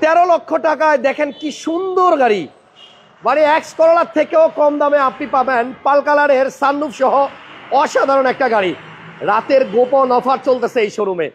13 লক্ষ টাকায় দেখেন কি সুন্দর গাড়ি, মানে এক্স করোলার থেকেও কম দামে আপনি পাবেন পাল কালারের সানরুফ সহ অসাধারণ একটা গাড়ি। রাতের গোপন অফার চলতেছে এই শোরুমে,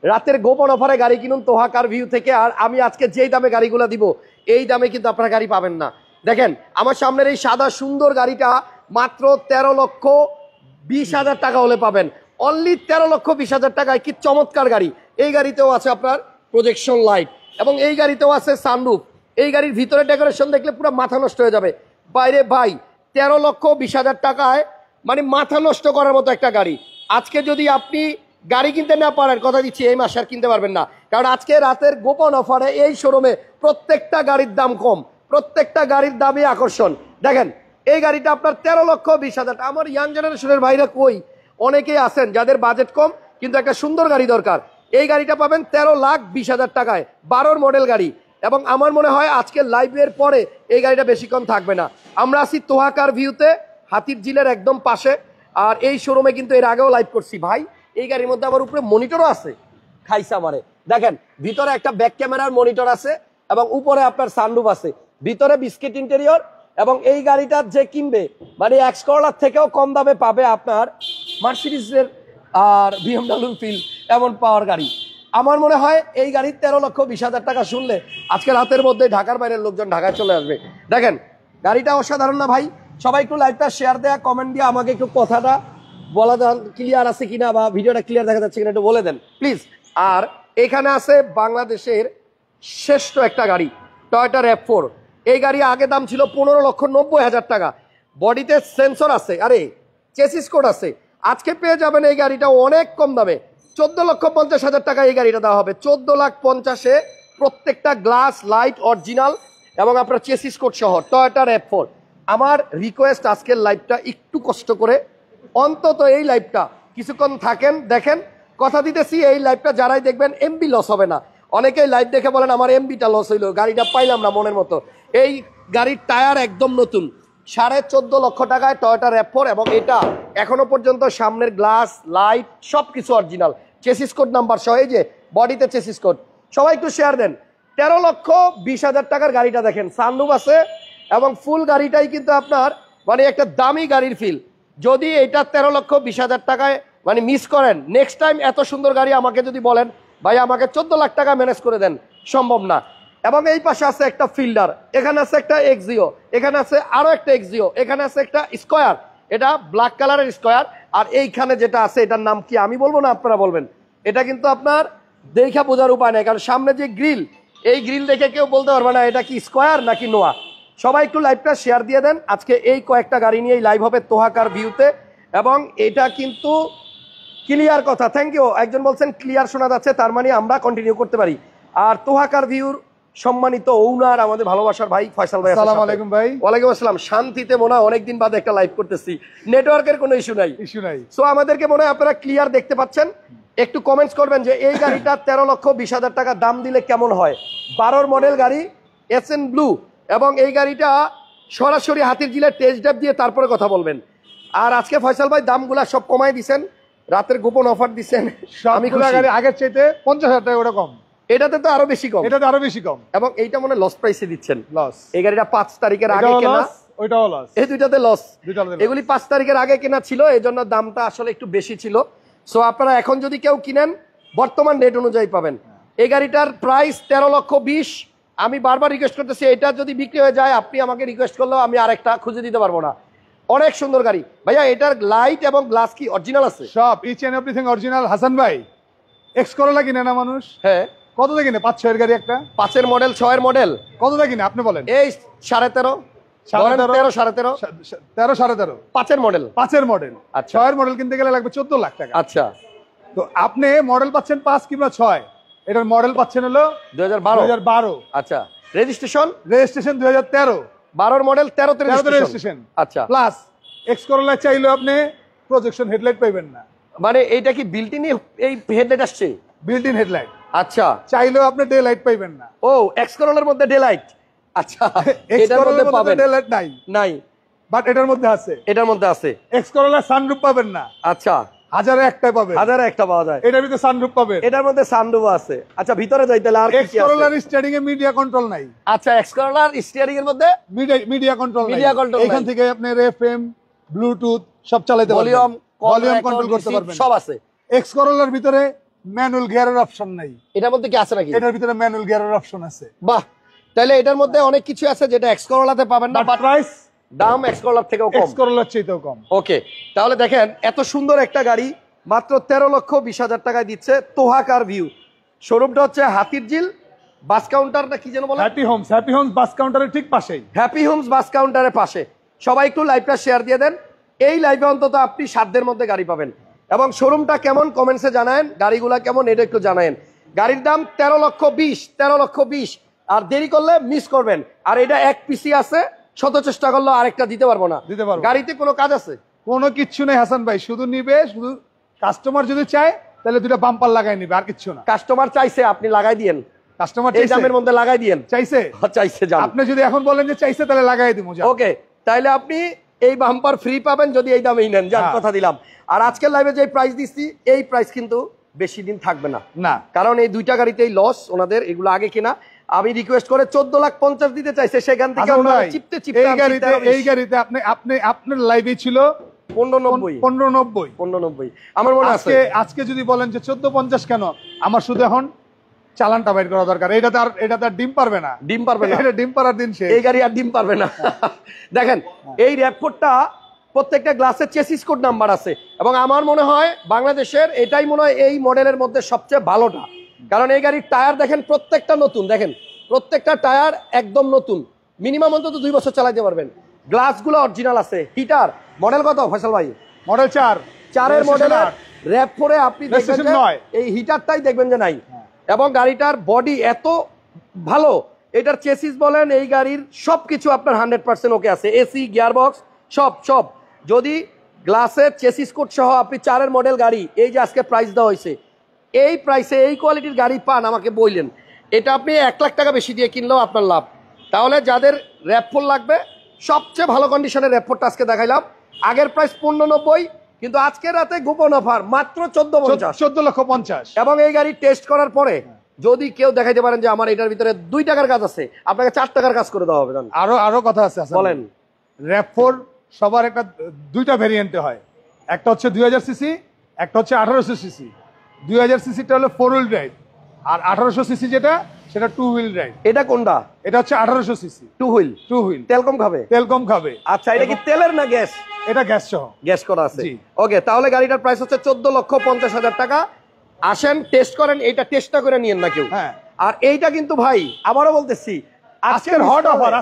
রাতের গোপন অফারে গাড়ি কিনুন তোহা কার ভিউ থেকে। আর আমি আজকে যেই দামে গাড়িগুলো দিব এই দামে কিন্তু আপনারা গাড়ি পাবেন না। দেখেন আমার সামনের এই সাদা সুন্দর গাড়িটা মাত্র 13,20,000 টাকা হলে পাবেন। অনলি 13,20,000 টাকায় কি চমৎকার গাড়ি। এই গাড়িতেও আছে আপনার প্রজেকশন লাইট এবং এই গাড়িতেও আছে সানরুফ। এই গাড়ির ভিতরে ডেকোরেশন দেখলে পুরো মাথা নষ্ট হয়ে যাবে। বাইরে ভাই 13,20,000 টাকায় মানে মাথা নষ্ট করার মতো একটা গাড়ি। আজকে যদি আপনি গাড়ি কিনতে না পারেন, কথা দিচ্ছি এই মাসে আর কিনতে পারবেন না, কারণ আজকে রাতের গোপন অফারে এই শোরুমে প্রত্যেকটা গাড়ির দাম কম, প্রত্যেকটা গাড়ির দামই আকর্ষণ। দেখেন এই গাড়িটা আপনার 13,20,000 টাকা। আমার ইয়াং জেনারেশনের ভাইরা কই, অনেকেই আছেন যাদের বাজেট কম কিন্তু একটা সুন্দর গাড়ি দরকার। এই গাড়িটা পাবেন 13,20,000 টাকায়, 12 মডেল গাড়ি। এবং আমার মনে হয় আজকের লাইভের পরে এই গাড়িটা বেশিক্ষণ থাকবে না। আমরা আছি তোহা কার ভিউতে, হাতির ঝিলের একদম পাশে। আর এই শোরুমে কিন্তু এর আগেও লাইভ করছি ভাই। এই গাড়ির মধ্যে আমার উপরে মনিটরও আছে, খাইছে আমারে। দেখেন ভিতরে একটা ব্যাক ক্যামেরার মনিটর আছে এবং উপরে আপনার সানরুফ আছে, ভিতরে বিস্কিট ইন্টেরিয়র। এবং এই গাড়িটা যে কিনবে মানে এক্স করোলার থেকেও কম দামে পাবে আপনার মার্সিডিজের আর বিএমডব্লিউ ফিল এমন পাওয়ার গাড়ি। আমার মনে হয় এই গাড়ির 13,20,000 টাকা শুনলে আজকে রাতের মধ্যে ঢাকার বাইরের লোকজন ঢাকায় চলে আসবে। দেখেন গাড়িটা অসাধারণ না ভাই? সবাই একটু লাইভটা শেয়ার দেয়া, কমেন্ট দিয়ে আমাকে একটু কথাটা বলা দেন, ক্লিয়ার আছে কিনা বা ভিডিওটা ক্লিয়ার দেখা যাচ্ছে কিনা একটু বলে দেন প্লিজ। আর এখানে আছে বাংলাদেশের শ্রেষ্ঠ একটা গাড়ি টয়োটা RAV4। এই গাড়ি আগে দাম ছিল 15,90,000 টাকা। বডিতে সেন্সর আছে, আরে চেসিস কোড আছে। আজকে পেয়ে যাবেন এই গাড়িটা অনেক কম দামে, 14,50,000 টাকা এই গাড়িটা দেওয়া হবে। 14,50,000-এ প্রত্যেকটা গ্লাস লাইট অরিজিনাল এবং আপনার চেসিস কোড সহ টয়োটা RAV4। আমার রিকোয়েস্ট আজকের লাইভটা একটু কষ্ট করে অন্তত এই লাইভটা কিছুক্ষণ থাকেন, দেখেন। কথা দিতেছি এই লাইভটা যারাই দেখবেন এমবি লস হবে না। অনেকেই লাইভ দেখে বলেন আমার এমবিটা লস হইলো, গাড়িটা পাইলাম না মনের মতো। এই গাড়ির টায়ার একদম নতুন, 14.5 লক্ষ টাকায় টয়োটা RAV4 এবং এটা এখনো পর্যন্ত সামনের গ্লাস লাইট সবকিছু অরিজিনাল, চেসিস কোড নাম্বার সহ। এই যে বডিতে চেসিস কোড। সবাই একটু শেয়ার দেন। 13,20,000 টাকার গাড়িটা দেখেন, সানরুফ আছে এবং ফুল গাড়িটাই কিন্তু আপনার মানে একটা দামি গাড়ির ফিল। যদি এটা 13,20,000 টাকায় মানে মিস করেন, নেক্সট টাইম এত সুন্দর গাড়ি আমাকে যদি বলেন ভাই আমাকে 14 লাখ টাকা ম্যানেজ করে দেন, সম্ভব না। এবং এই পাশে আছে একটা ফিল্ডার, এখানে আছে একটা এক্সিও, এখানে আছে আরো একটা এক্সিও, এখানে আছে একটা স্কয়ার, এটা ব্ল্যাক কালারের স্কয়ার। আর এইখানে যেটা আছে এটার নাম কি আমি বলবো না আপনারা বলবেন। এটা কিন্তু আপনার দেখা বোঝার উপায় নেই, কারণ সামনে যে গ্রিল, এই গ্রিল দেখে কেউ বলতে পারবে না এটা কি স্কয়ার নাকি নোয়া। সবাই একটু লাইভটা শেয়ার দিয়ে দেন। আজকে এই কয়েকটা গাড়ি নিয়েই লাইভ হবে তোহা কার ভিউতে এবং এটা কিন্তু ক্লিয়ার কথা। Thank you. একজন বলছেন ক্লিয়ার শোনা যাচ্ছে, তার মানে আমরা কন্টিনিউ করতে পারি। আর তোহা কার ভিউর সম্মানিত ওনার আমাদের ভালোবাসার ভাই ফয়সাল ভাই। আসসালামু আলাইকুম ভাই। ওয়ালাইকুম আসসালাম। শান্তিতে মনে হয় অনেকদিন বাদে একটা লাইভ করতেছি, নেটওয়ার্কের কোনো ইস্যু নাই। সো আমাদেরকে মনে হয় আপনারা ক্লিয়ার দেখতে পাচ্ছেন। একটু কমেন্টস করবেন যে এই গাড়িটা 13,20,000 টাকা দাম দিলে কেমন হয়। 12 মডেল গাড়ি, SN ব্লু, এবং এই গাড়িটা সরাসরি হাতির ঝিলের টেস্ট ড্রাইভ দিয়ে তারপরে কথা বলবেন। আর আজকে ফয়সাল ভাই দামগুলা সব কমাই দিছেন, রাতের গোপন অফার দিচ্ছেন। আমি গাড়ি আগের চাইতে 50,000 টাকা ওটা কম, এটাতে তো আরো বেশি কম, এটাতে আরো বেশি কম। এবং এইটা মনে লস প্রাইসে দিচ্ছেন। লস, এই গাড়িটা 5 তারিখের আগে কেনা, ওইটাও লস, এই দুইটাতে লস। এগুলি 5 তারিখের আগে কেনা ছিল, এই জন্য দামটা আসলে একটু বেশি ছিল। সো আপনারা এখন যদি কেউ কিনেন বর্তমান রেট অনুযায়ী পাবেন। এই গাড়িটার প্রাইস 13,20,000। আমি বারবার রিকোয়েস্ট করতেছি এটা যদি বিক্রি হয়ে যায় আপনি আমাকে রিকোয়েস্ট করলেও আমি আরেকটা খুঁজে দিতে পারবো না। অনেক সুন্দর গাড়ি ভাইয়া। এটার লাইট এবং গ্লাস কি অরিজিনাল আছে? সব each and everything original. Hasan ভাই এক্স করোলা কিনে না মানুষ? হ্যাঁ। কত দিয়ে কিনে? 5-6 এর গাড়ি একটা, 5-এর মডেল 6-এর মডেল কত দিয়ে কিনে আপনি বলেন? এই 13.5 13.5 5-এর মডেল, 5-এর মডেল। আচ্ছা, 6-এর মডেল কিনতে গেলে লাগবে 14 লাখ টাকা। আচ্ছা, তো আপনি মডেল পাচ্ছেন 5 কিংবা 6, এটার মডেল পাচ্ছেন হলো 2012। আচ্ছা, রেজিস্ট্রেশন 2013, 12-এর মডেল 13তে রেজিস্ট্রেশন। আচ্ছা, প্লাস এক্স করোলা চাইলে আপনি প্রজেকশন হেডলাইট পাইবেন না। মানে এইটা কি বিল্ট ইন এই হেডলাইট আসছে? Built in headlight. আচ্ছা, চাইলেও আপনি ডে লাইট পাইবেন না। ও, এক্স করোলার মধ্যে ডে লাইট। আচ্ছা, এটার মধ্যে পাবেন ডে লাইট নাই, নাই, বাট এটার মধ্যে আছে, এটার মধ্যে আছে। এক্স করোলা সানরুফ পাবেন না। আচ্ছা, হাজারে একটাই পাবে, হাজারে একটা পাওয়া যায়। এটার ভিতরে সানরুফ পাবে, এটার মধ্যে সানরুফ আছে। আচ্ছা ভিতরে যাই তাহলে আর কি আছে? এক্সকোরোলার স্টিয়ারিং এ মিডিয়া কন্ট্রোল নাই। আচ্ছা এক্সকোরোলার স্টিয়ারিং এর মধ্যে মিডিয়া কন্ট্রোল নাই, মিডিয়া কন্ট্রোল এখান থেকে আপনি এফএম ব্লুটুথ সব চালাতে পারবেন, ভলিউম কন্ট্রোল করতে পারবেন, সব আছে। এক্সকোরোলার ভিতরে ম্যানুয়াল গিয়ারের অপশন নাই, এটার মধ্যে কি আছে নাকি? এটার ভিতরে ম্যানুয়াল গিয়ারের অপশন আছে। বাহ, তাহলে এটার মধ্যে অনেক কিছু আছে যেটা এক্সকোরোলাতে পাবেন না, বাট প্রাইস দাম এক্সকোরোলার থেকেও কম, এক্সকোরোলার চাইতেও কম। ওকে, তাহলে দেখেন এত সুন্দর একটা গাড়ি মাত্র 13,20,000 টাকায় দিচ্ছে তোহা কার ভিউ। শোরুমটা হচ্ছে হাতিরঝিল বাস কাউন্টার না কি যেন বলে, হ্যাপি হোমস বাস কাউন্টারের ঠিক পাশেই, হ্যাপি হোমস বাস কাউন্টারের পাশে। সবাই একটু লাইভটা শেয়ার দিয়ে দেন, এই লাইভে অন্তত আপনি 7 দিনের মধ্যে গাড়ি পাবেন। এবং শোরুমটা কেমন কমেন্টসে জানায়েন, গাড়িগুলা কেমন এটা একটু জানায়েন। গাড়ির দাম 13,20,000, আর দেরি করলে মিস করবেন। আর এটা এক পিসি আছে, শত চেষ্টা করলে আরেকটা দিতে পারবো না। গাড়িতে কোনো কাজ আছে? কোনো কিচ্ছু নেই হাসান ভাই, শুধু নিবে, শুধু কাস্টমার যদি চায় তাহলে দুটো বাম্পার লাগাই নিবে, আর কিচ্ছু না। কাস্টমার চাইছে আপনি লাগাই দিয়েন, কাস্টমার এই দামের মধ্যে লাগাই দিয়েন। চাইছে চাইছে জান, আপনি যদি এখন বলেন যে চাইছে তাহলে লাগাই দিব। ওকে, তাইলে আপনি এই বাম্পার ফ্রি পাবেন যদি এই দামেই নেন, যার কথা দিলাম। আর আজকের লাইভে যে প্রাইস দিচ্ছি এই প্রাইস কিন্তু বেশি দিন থাকবে না, না, কারণ এই দুইটা গাড়িতেই লস ওনাদের, এগুলো আগে কিনা। আমি রিকোয়েস্ট করে 14,50,000 দিতে চাইছে, সেখান থেকে চিপতে চিপতে এই গাড়িতে আপনি আপনার লাইভে ছিল 1590 আমার মনে আছে। আজকে যদি বলেন যে 1450 কেন, আমার শুধু এখন চালানটা বাইর করা দরকার। এটাতে আর ডিম পারবে না, এটা ডিম পারার দিন শেষ, এই গাড়ি আর ডিম পারবে না। দেখেন এই র্যাপ4টা প্রত্যেকটা গ্লাসের চেসিস কোড নাম্বার আছে, এবং আমার মনে হয় বাংলাদেশের এটাই মনে হয় এই মডেলের মধ্যে সবচেয়ে ভালোটা। কারণ এই গাড়ির টায়ার দেখেন প্রত্যেকটা নতুন, দেখেন প্রত্যেকটা টায়ার একদম নতুন, মিনিমাম অন্তত 2 বছর চালাতে পারবেন। গ্লাসগুলো অরিজিনাল আছে। হিটার মডেল কত ফয়সাল ভাই? মডেল 4 মডেলের র্যাপ4-এ আপনি দেখবেন যে এই হিটারটাই দেখবেন যে নাই। এবং গাড়িটার বডি এত ভালো, এটার চেসিস বলেন, এই গাড়ির সবকিছু আপনার 100% ওকে আছে, এসি গিয়ারবক্স সব। যদি গ্লাসের চেসিস কোড সহ আপনি 4 মডেল গাড়ি, এই যে আজকে প্রাইস দেওয়া হয়েছে, এই প্রাইসে এই কোয়ালিটির গাড়ি পান, আমাকে বললেন এটা আপনি 1 লাখ টাকা বেশি দিয়ে কিনলেও আপনার লাভ। তাহলে যাদের র্যাপ4 লাগবে, সবচেয়ে ভালো কন্ডিশনের র্যাপ4টা আজকে দেখাইলাম। আগের প্রাইস 1590, কিন্তু আজকের রাতে গোপন অফার মাত্র 14,50,000। এবং এই গাড়ি টেস্ট করার পরে যদি কেউ দেখাইতে পারেন যে আমার এটার ভিতরে 2 টাকার কাজ আছে, আপনাকে 4 টাকার কাজ করে দেওয়া হবে। আরো কথা আছে, বলেন। র্যাপ4 সবার একটা 2টা ভেরিয়েন্টে হয়, একটা হচ্ছে 2000 সিসি, একটা হচ্ছে 1800 সিসি। 2000 সিসিটা হলো 4 হুইল ড্রাইভ, আর 1800 সিসি যেটা সেটা 2 হুইল ড্রাইভ। এটা কোনটা? এটা হচ্ছে 1800 সিসি 2 হুইল। তেল কম খাবে। আচ্ছা, এটা কি তেলের না গ্যাস? এটা গ্যাস সহ, গ্যাস করা আছে। ওকে, তাহলে গাড়িটার প্রাইস হচ্ছে 14,50,000 টাকা। আসেন টেস্ট করেন, এইটা টেস্টটা করে নিয়েন না কেউ। হ্যাঁ, আর এইটা কিন্তু ভাই আবারও বলতেছি, আজকের হট অফার,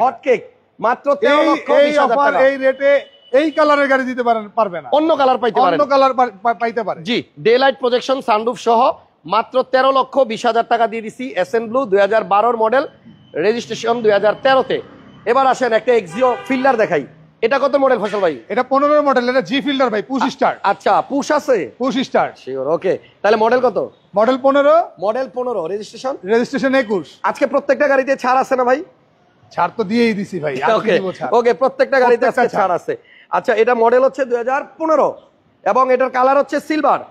হট কেক, মাত্র 13,20,000 টাকা। এই রেটে এই কালারের গাড়ি দিতে পারবে না, অন্য কালার পাইতে পারেন, অন্য কালার পাইতে পারে। জি, ডে লাইট প্রজেকশন সানরুফ সহ মাত্র 13,20,000 টাকা দিয়ে দিছি। এসএন ব্লু 2012 মডেল, রেজিস্ট্রেশন 2013-তে। এবার আসেন একটা এক্সিও ফিল্ডার দেখাই। এটা কত মডেল ফয়সাল ভাই? এটা 15 মডেল, এটা জি ফিল্ডার ভাই, পুশ স্টার্ট। আচ্ছা, পুশ আছে, পুশ স্টার্ট শিওর। ওকে, তাহলে মডেল কত? Model 15, registration 21। আজকে প্রত্যেকটা গাড়িতে ছাড় আছে না ভাই? ছাড় তো দিয়েই দিছি ভাই। ওকে, প্রত্যেকটা গাড়িতে আজকে ছাড় আছে। আচ্ছা, এটা মডেল হচ্ছে 2015 এবং এটার কালার হচ্ছে সিলভার।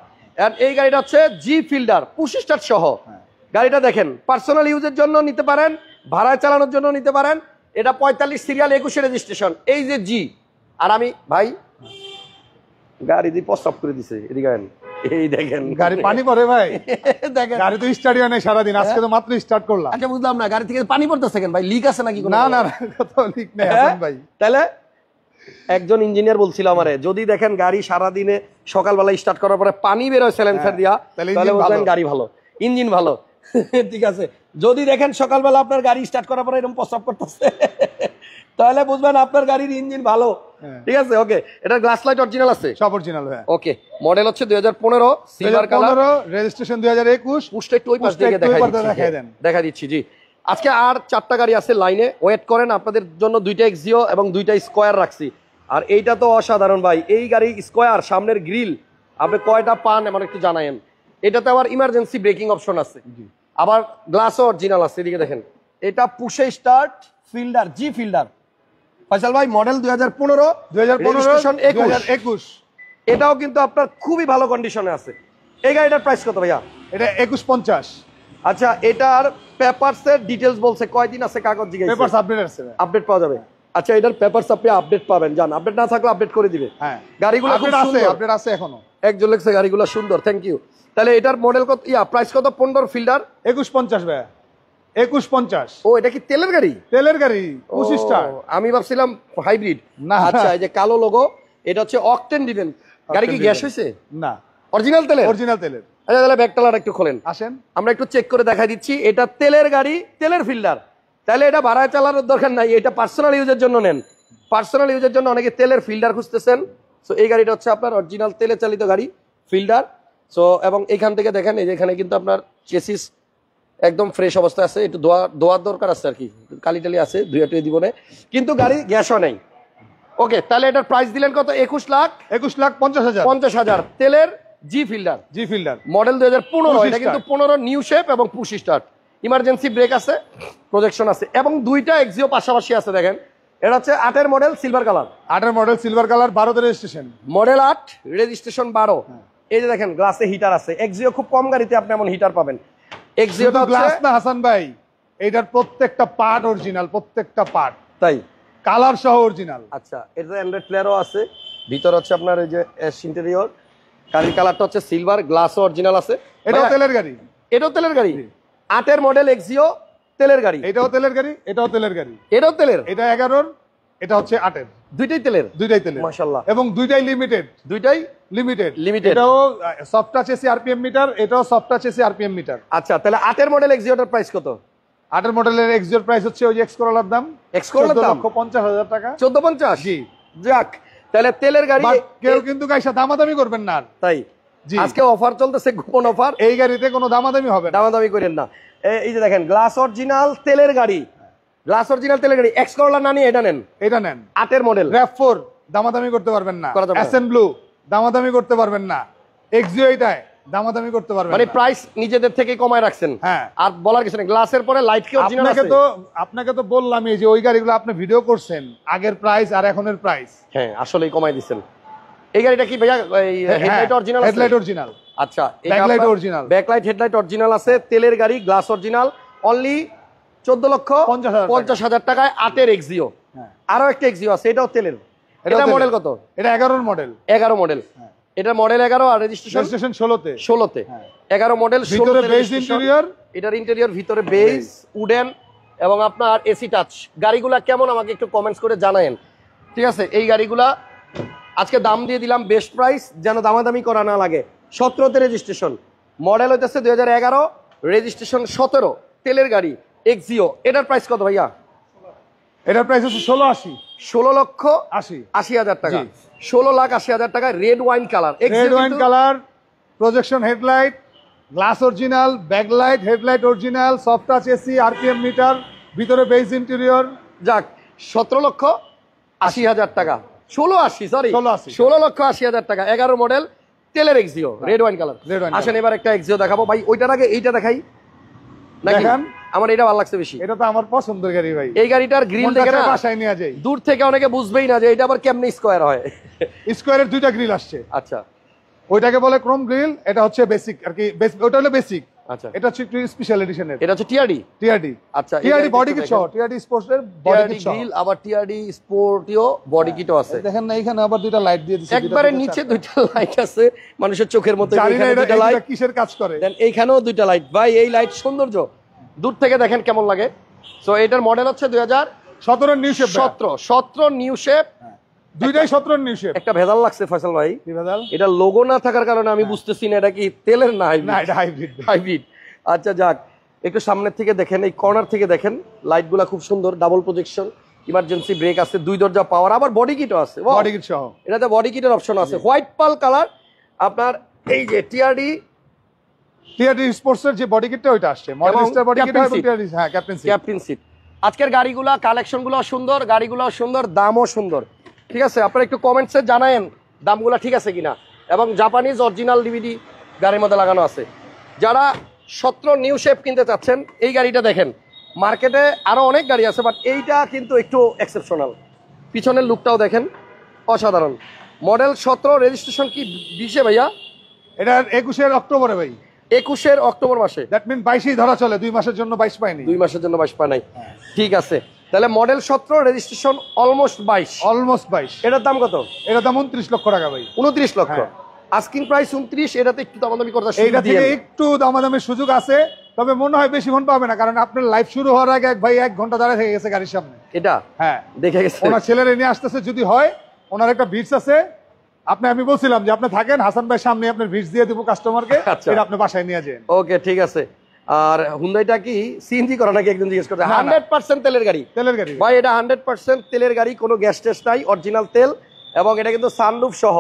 আর এই গাড়িটা হচ্ছে জি ফিল্ডার, পুশ স্টার্ট সহ। গাড়িটা দেখেন, পার্সোনাল ইউজের জন্য নিতে পারেন, ভাড়ায় চালানোর জন্য নিতে পারেন। এটা 45 সিরিয়াল 21 রেজিস্ট্রেশন। এই যে জি, আর আমি ভাই গাড়ি দিয়ে প্রস্তাব করে দিছে, এদিকে এই দেখেন গাড়ি পানি পড়ে ভাই। দেখেন গাড়ি তো স্টার্টই হয় না সারাদিন, আজকে তো মাত্র স্টার্ট করলাম। আচ্ছা, বুঝলাম না, গাড়ি থেকে পানি পড়তেছে কেন ভাই? লিক আছে নাকি? না, কোথাও লিক নেই হাসান ভাই। তাহলে একজন ইঞ্জিনিয়ার বলছিল আমারে, যদি দেখেন গাড়ি সারাদিনে সকালবেলা স্টার্ট করার পরে পানি বেরোয় সাইলেন্সার দিয়া, তাহলে বুঝলেন গাড়ি ভালো, ইঞ্জিন ভালো। ঠিক আছে, যদি দেখেন সকালবেলা আপনার গাড়ি স্টার্ট করার পরে এরকম প্রস্তাব করতেছে, তাহলে বুঝবেন আপনার গাড়ির ইঞ্জিন ভালো। ঠিক আছে, ওকে। এটা গ্লাস লাইট অরিজিনাল আছে, সব অরিজিনাল। হ্যাঁ, ওকে। মডেল হচ্ছে 2015, সিলভার কালার, রেজিস্ট্রেশন 2021। পুশটা একটু ওই পাশ থেকে দেখা দিচ্ছি। জি, আজকে আর 4টা গাড়ি আছে লাইনে, ওয়েট করেন। আপনাদের জন্য 2টা এক্সিও এবং 2টা স্কয়ার রাখছি। আর এইটা তো অসাধারণ ভাই, এই গাড়ি স্কয়ার, সামনের গ্রিল আপনি কয়টা পান এমন একটু জানায়েন। এটাতে আবার ইমার্জেন্সি ব্রেকিং অপশন আছে, আবার গ্লাসও অরিজিনাল আছে। এদিকে দেখেন, এটা পুশে start fielder, G fielder. Faisal ভাই মডেল 2015, রেজিস্ট্রেশন 21। এটাও কিন্তু আপনার খুবই ভালো কন্ডিশনে আছে। এই গাড়িটার প্রাইস কত ভাইয়া? এটা 2150। আচ্ছা, এটার পেপারসের ডিটেলস বলছে, কয়দিন আছে কাগজ জিজ্ঞেস? পেপারস আপডেট আছে, আপডেট পাওয়া যাবে। আচ্ছা, এটার পেপারস আপনি আপডেট পাবেন, জান আপডেট না থাকলে আপডেট করে দিবে। হ্যাঁ, গাড়িগুলো খুব আপডেট আছে, সুন্দর, আপডেট আছে এখনো। একজন লেখছে গাড়িগুলো সুন্দর, থ্যাংক ইউ। তাহলে এটার মডেল কত, প্রাইস কত? 15 ফিল্ডার 2150 ভাই, 2150। ও, এটা কি তেলের গাড়ি? তেলের গাড়ি 25 স্টার। আমি ভাবছিলাম হাইব্রিড। না, আচ্ছা, এই যে কালো লোগো, এটা হচ্ছে অকটেন ডিভেন গাড়ি। কি গ্যাস হয়েছে? না, অরিজিনাল তেলের। অরিজিনাল তেলের। আচ্ছা, তাহলে ব্যাকটালার একটু খোলেন, আসেন আমরা একটু চেক করে দেখাই দিচ্ছি। এটা তেলের গাড়ি, তেলের ফিল্ডার, তাহলে এটা ভাড়ায় চালানোর দরকার নাই, এটা পার্সোনাল ইউজের জন্য নেন। পার্সোনাল ইউজের জন্য অনেকে তেলের ফিল্ডার খুঁজতেছেন। সো এই গাড়িটা হচ্ছে আপনার অরিজিনাল তেলে চালিত গাড়ি, ফিল্ডার। সো এবং এখান থেকে দেখেন, এই যে এখানে কিন্তু আপনার চেসিস একদম ফ্রেশ অবস্থায় আছে, একটু দোয়ার দরকার আছে আর কি, কালি টালি আছে, ধুয়ে টুয়ে দিব না, কিন্তু গাড়ি গ্যাসও নেই। ওকে, তাহলে এটার প্রাইস দিলেন কত? 21,50,000। 50,000 তেলের জি ফিল্ডার, জি ফিল্ডার, মডেল 2015। এটা Push কিন্তু start। 15 নিউ শেপ এবং পুশ স্টার্ট, ইমার্জেন্সি ব্রেক আছে, প্রজেকশন আছে, এবং দুইটা এক্সিও পাশাপাশি আছে। দেখেন, এটা হচ্ছে 8 model, silver colour. 8 model, silver colour, 12 registration. Model 8, registration 12। এই যে দেখেন, গ্লাসে হিটার আছে। এক্সিও খুব কম গাড়িতে আপনি এমন হিটার পাবেন। এক্সিওটা গ্লাস হচ্ছে না হাসান ভাই, এইটার প্রত্যেকটা পার্ট অরিজিনাল, প্রত্যেকটা পার্ট, তাই। কালার সহ অরিজিনাল। আচ্ছা, এটা অ্যান্ড্রয়েড প্লেয়ারও আছে, ভিতর হচ্ছে আপনার এই যে ইন্টেরিয়র, গাড়ির কালারটা হচ্ছে সিলভার, গ্লাসও অরিজিনাল আছে। এটাও তেলের গাড়ি, এটাও তেলের গাড়ি। 8 মডেল এক্সিও, তেলের গাড়ি। এটাও তেলের গাড়ি, এটাও তেলের গাড়ি। এটাও তেলের, এটা 11, এটা হচ্ছে 8। দুইটাই তেলের, দুইটাই তেলের মাশাআল্লাহ। এবং দুইটাই লিমিটেড, দুইটাই লিমিটেড। Limited। এটাও soft touch AC RPM meter, এটাও soft touch AC RPM meter. আচ্ছা, তাহলে 8 মডেল এক্সিওটার প্রাইস কত? 8 মডেলের এক্সিওর প্রাইস হচ্ছে ওই যে এক্স করোলার দাম, এক্স করোলার দাম 14,50,000 টাকা। 1450। জি, যাক, তাহলে তেলের গাড়ি। বাট কেউ কিন্তু গাইসা দামাদামি করবেন না আর। তাই, জি, আজকে অফার চলতেছে, গোপন অফার, এই গাড়িতে কোনো দামাদামি হবে না। দামাদামি করেন না। এই যে দেখেন, গ্লাস অরিজিনাল তেলের গাড়ি, গ্লাস অরিজিনাল তেলের গাড়ি। এক্স করোলা না নিয়ে এটা নেন, এটা নেন। 8 মডেল। RAV4 দামাদামি করতে পারবেন না, করা যাবে না। এসএন ব্লু দামাদামি করতে পারবেন না, এক্সিও এটাই দামাদামি করতে পারবেন মানে না। প্রাইস নিজেদের থেকে কমায় রাখছেন। হ্যাঁ, আর বলার কিছু নেই, গ্লাসের পরে লাইট কি অরিজিনাল আছে? আপনাকে তো বললামই যে ওই গাড়িগুলো আপনি ভিডিও করছেন, আগের প্রাইস আর এখনের প্রাইস। হ্যাঁ, আসলেই কমাই দিচ্ছেন। এই গাড়িটা কি ভাইয়া হেডলাইট অরিজিনাল আছে? হেডলাইট অরিজিনাল, আচ্ছা, backlight original, backlight headlight original আছে, তেলের গাড়ি, গ্লাস অরিজিনাল, অনলি 14,50,000 টাকায় 8 এক্সিও। আরো একটা এক্সিও আছে, এটাও তেলের। এটা মডেল কত? এটা 11 মডেল। 11 মডেল। এটা মডেল 11 আর রেজিস্ট্রেশন 16তে। 16তে। 11 মডেল, ভিতরে 16তে বেজ ইন্টেরিয়র। এটার ইন্টেরিয়র ভিতরে বেজ, উডেন এবং আপনার এসি টাচ। গাড়িগুলা কেমন আমাকে একটু কমেন্টস করে জানায়েন, ঠিক আছে? এই গাড়িগুলা আজকে দাম দিয়ে দিলাম বেস্ট প্রাইস, যেন দামাদামি করা না লাগে। 17তে রেজিস্ট্রেশন, মডেল হইতেছে 2011, রেজিস্ট্রেশন 17, তেলের গাড়ি, এক্সিও। এটার প্রাইস কত ভাইয়া? এটার প্রাইস হচ্ছে 16,80,000 টাকা। 16,80,000 টাকা, red wine colour, red wine colour, projection headlight, glass original, backlight, headlight original, soft touch AC, RPM metre, ভিতরে বেজ ইন্টেরিয়র। যাক, 17,80,000 টাকা, 16,80, সরি 16,80,000 টাকা, 11 মডেল, তেলের এক্সিও, রেড ওয়াইন কালার। আসেন এবার একটা এক্সিও দেখাবো ভাই। ওইটার আগে এইটা দেখাই নাকি? আমার এটা ভালো লাগছে বেশি। এটা তো আমার পছন্দের গাড়ি ভাই। এই গাড়িটার গ্রিল দেখে না বাসায় নিয়ে যাই, দূর থেকে অনেকে বুঝবেই না যে এটা আবার কেমনে স্কয়ার হয়। স্কয়ারের দুইটা গ্রিল আসছে। আচ্ছা, ওইটাকে বলে ক্রোম গ্রিল, এটা হচ্ছে বেসিক আর কি, ওটা হলো বেসিক। আচ্ছা, এটা হচ্ছে একটু স্পেশাল এডিশনের। এটা হচ্ছে টিআরডি। টিআরডি, আচ্ছা, টিআরডি বডি কিট সহ, টিআরডি স্পোর্টস এর বডি কিট সহ। গ্রিল আবার টিআরডি স্পোর্টিও বডি কিটও আছে। দেখেন না, এখানে আবার দুইটা লাইট দিয়ে দিয়েছে, একবারে নিচে দুইটা লাইট আছে, মানুষের চোখের মতো। জানি না এখানে দুইটা এটা লাইট কিসের কাজ করে। দেন এইখানেও দুইটা লাইট। ভাই, এই লাইট সৌন্দর্য, দূর থেকে দেখেন কেমন লাগে। সো এটার মডেল হচ্ছে 2017 নিউ শেপ। 17 নিউ শেপ, দুইটাই 17 নিউ শেপ। একটা ভেজাল লাগছে ফয়সাল ভাই। কি ভেজাল? এটা লোগো না থাকার কারণে আমি বুঝতেছি না এটা কি তেলের না না, এটা হাইব্রিড। হাইব্রিড। আচ্ছা, যাক, একটু সামনের থেকে দেখেন, এই কর্নার থেকে দেখেন, লাইটগুলা খুব সুন্দর, ডাবল প্রজেকশন, ইমার্জেন্সি ব্রেক আছে, 2 দরজা পাওয়ার, আবার বডি কিটও আছে। বডি কিট সহ, এটাতে বডি কিটের অপশন আছে, হোয়াইট পাল কালার। আপনার এই যে টিআরডি স্পোর্টস এর যে বডি কিটটা ওইটা আসছে, মডেলিস্টার বডি কিট এবং টিআরডি, হ্যাঁ, ক্যাপ্টেন সিট। আজকের গাড়িগুলা কালেকশনগুলো সুন্দর, গাড়িগুলো সুন্দর, দামও সুন্দর, ঠিক আছে? আপনারা একটু কমেন্টসে জানায়েন দামগুলো ঠিক আছে কিনা। এবং জাপানিজ অরিজিনাল ডিভিডি গাড়ির মধ্যে লাগানো আছে। যারা 17 নিউ শেপ কিনতে চাচ্ছেন, এই গাড়িটা দেখেন। মার্কেটে আরো অনেক গাড়ি আছে, বাট এইটা কিন্তু একটু এক্সেপশনাল। পিছনের লুকটাও দেখেন, অসাধারণ। মডেল 17, রেজিস্ট্রেশন কি 20-এ ভাইয়া? এটা 21 অক্টোবরে ভাই। 21 অক্টোবর মাসে। দ্যাট মিন 22 ধরা চলে, 2 মাসের জন্য 22 পাইনি। 2 মাসের জন্য 22 পায় নাই। ঠিক আছে, তাহলে মডেল 17, রেজিস্ট্রেশন অলমোস্ট 22। অলমোস্ট 22। এটার দাম কত? এটার দাম 29 লক্ষ টাকা ভাই। 29 লক্ষ। হ্যাঁ। আস্কিং প্রাইস 29, এটাতে একটু দামাদামি করতে এইটা থেকে একটু দামাদামির সুযোগ আছে, তবে মনে হয় বেশিক্ষণ পাবে না, কারণ আপনার লাইভ শুরু হওয়ার আগে এক ভাই 1 ঘন্টা দাঁড়িয়ে থেকে গেছে গাড়ির সামনে। এটা হ্যাঁ, দেখে গেছে। ওনার ছেলেরে নিয়ে আসতেছে, যদি হয় ওনার একটা ভিড়স আছে। আমি বলছিলাম যে আপনি থাকেন, হাসান ভাই সামনে আপনার ভিড়স দিয়ে দিব কাস্টমারকে, আচ্ছা। এটা আপনি বাসায় নিয়ে যান। ওকে, ঠিক আছে। আর হুন্ডাইটা কি সিএনজি করা নাকি একদম জিজ্ঞেস করতে? 100% তেলের গাড়ি। তেলের গাড়ি ভাই, এটা 100% তেলের গাড়ি, কোনো গ্যাস টেস্ট নাই, অরিজিনাল তেল। এবং এটা কিন্তু সানরুফ সহ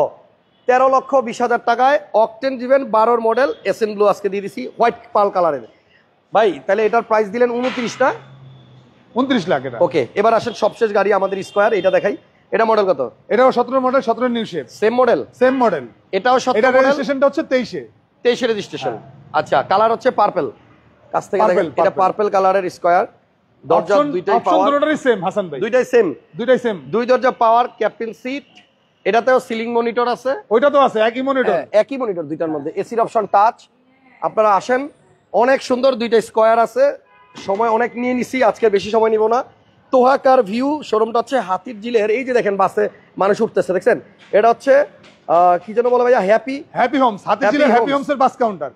13,20,000 টাকায় অকটেন দিবেন 12 মডেল এসএন ব্লু আজকে দিয়ে দিছি, হোয়াইট পাল কালারের। ভাই তাহলে এটার প্রাইস দিলেন 29 না? 29 লাখ এটা। ওকে, এবার আসেন সবশেষ গাড়ি আমাদের স্কয়ার, এটা দেখাই। এটা মডেল কত? এটাও 17 model, 17 new shape, same model. Same model. এটাও এটা 17 মডেল, রেজিস্ট্রেশনটা হচ্ছে 23 এ রেজিস্ট্রেশন। আচ্ছা, কালার হচ্ছে পার্পল। কাছ থেকে Purple, দেখেন, এটা purple। পার্পল কালারের স্কয়ার। দরজা দুইটাই অপশন পাওয়ার, দুটোটারই সেম হাসান ভাই, দুইটাই সেম, দুইটাই সেম। 2 দরজা পাওয়ার, ক্যাপ্টেন সিট। এটাতেও সিলিং মনিটর আছে। ওইটা তো আছে একই মনিটর। হ্যাঁ, একই মনিটর দুইটার মধ্যে, এসির অপশন টাচ। আপনারা আসেন, অনেক সুন্দর দুইটা স্কয়ার আছে। সময় অনেক নিয়ে নিছি, আজকে বেশি সময় নিব না। তোহাকার ভিউ শোরুমটা হচ্ছে হাতির ঝিলের, এই যে দেখেন বাসে মানুষ উঠতেছে, দেখছেন? এটা হচ্ছে কি যেন বলে ভাইয়া, হ্যাপি হোমস, হাতির ঝিলের হ্যাপি হোমস এর বাস কাউন্টার।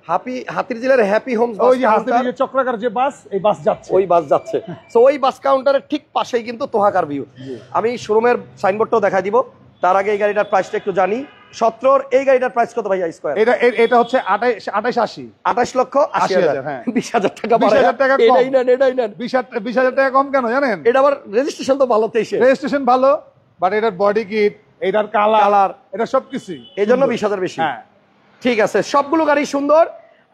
হাতির ঝিলের হ্যাপি হোমস। ওই যে হাতির ঝিলের চক্রাকার যে বাস, এই বাস যাচ্ছে, ওই বাস যাচ্ছে। সো ওই বাস কাউন্টারের ঠিক পাশেই কিন্তু তোহাকার ভিউ। আমি শোরুমের সাইনবোর্ডটাও দেখা দিব। তার আগে এই গাড়িটার প্রাইসটা একটু জানি। 17 এই গাড়িটার প্রাইস কত ভাইয়া স্কয়ার? এটা হচ্ছে 2880। 28,80,000। হ্যাঁ। 20,000 টাকা, 20,000 টাকা কম। এটাই নেন। 20,000 টাকা কম কেন জানেন? এটা আবার রেজিস্ট্রেশন তো ভালো, 23-এ রেজিস্ট্রেশন ভালো, বাট এটার বডি কিট, এটার কালার, এটা সবকিছুই এই জন্য 20,000 বেশি। হ্যাঁ, ঠিক আছে, সবগুলো গাড়ি সুন্দর।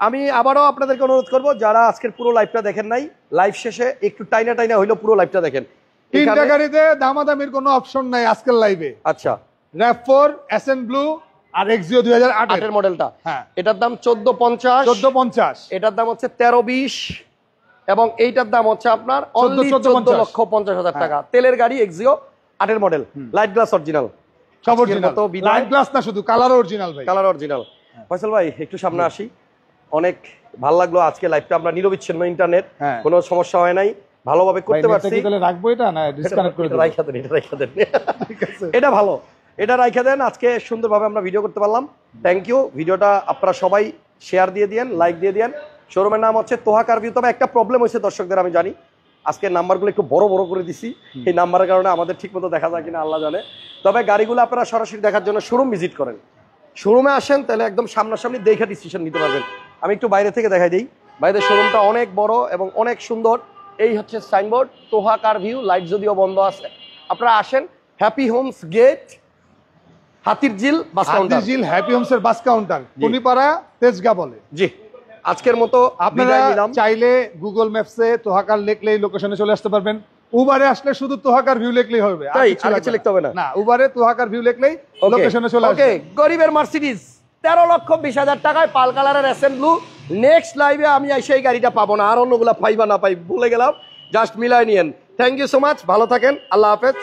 আমি আবারও আপনাদেরকে অনুরোধ করব, যারা আজকের পুরো লাইভটা দেখেন নাই, লাইভ শেষে একটু টাইনা হইলো পুরো লাইভটা দেখেন। তিনটা গাড়িতে দামাদামির কোনো অপশন নাই আজকের লাইভে। আচ্ছা, RAV4, এসএন ব্লু আর এক্সিও 2008 এর মডেলটা। হ্যাঁ, এটার দাম 1450। 1450। এটার দাম হচ্ছে 1320, এবং এইটার দাম হচ্ছে আপনার 14,50,000 টাকা। তেলের গাড়ি, এক্সিও 8 এর মডেল, লাইট গ্লাস অরিজিনাল, সব অরিজিনাল, লাইট গ্লাস না শুধু, কালার অরিজিনাল ভাই, কালার অরিজিনাল। ফয়সাল ভাই একটু সামনে আসি। অনেক ভালো লাগলো আজকে লাইভটা, আমরা নিরবিচ্ছিন্ন, ইন্টারনেট কোনো সমস্যা হয় নাই, ভালোভাবে করতে পারছি। রাখবো এটা না ডিসকানেক্ট করে দেব? রাইখা দেন। এটা ভালো, এটা রাইখা দেন। আজকে সুন্দরভাবে আমরা ভিডিও করতে পারলাম। Thank you. ভিডিওটা আপনারা সবাই শেয়ার দিয়ে দিয়েন, লাইক দিয়ে দিয়েন। শোরুমের নাম হচ্ছে তোহাকার ভিউ। তবে একটা প্রবলেম হয়েছে দর্শকদের, আমি জানি, আজকে নাম্বারগুলো একটু বড় করে দিছি। এই নাম্বারের কারণে আমাদের ঠিকমতো দেখা যায় কিনা আল্লাহ জানে। তবে গাড়িগুলো আপনারা সরাসরি দেখার জন্য শোরুম ভিজিট করেন, শোরুমে আসেন, তাহলে একদম সামনাসামনি দেখে ডিসিশন নিতে পারবেন। আমি একটু বাইরে থেকে দেখাই দিই। বাইরের শোরুমটা অনেক বড় এবং অনেক সুন্দর। এই হচ্ছে সাইনবোর্ড, তোহাকার ভিউ। লাইট যদিও বন্ধ আছে, আপনারা আসেন। হ্যাপি হোমস গেট, হাতির ঝিল বাস কাউন্টার। হাতির ঝিল হ্যাপি হোমস এর বাস কাউন্টার, কুনিপাড়া, তেজগাঁ বলে। জি, আজকের মতো আপনারা চাইলে গুগল ম্যাপসে তোহাকার লিখলেই লোকেশনে চলে আসতে পারবেন। উবারে আসলে শুধু তোহাকার ভিউ লিখলেই হবে, তাই আর কিছু লিখতে হবে না। না, উবারে তোহাকার ভিউ লিখলেই লোকেশনে চলে আসবে। ওকে, গরিবের মার্সিডিজ 13,20,000 টাকায় পাল কালারের এসএন ব্লু। নেক্সট লাইভে আমি সেই গাড়িটা পাবো না, আর অন্যগুলা পাইবা না পাই ভুলে গেলাম, জাস্ট মিলাই নিয়েন। থ্যাংক ইউ সো মাচ, ভালো থাকেন, আল্লাহ হাফেজ।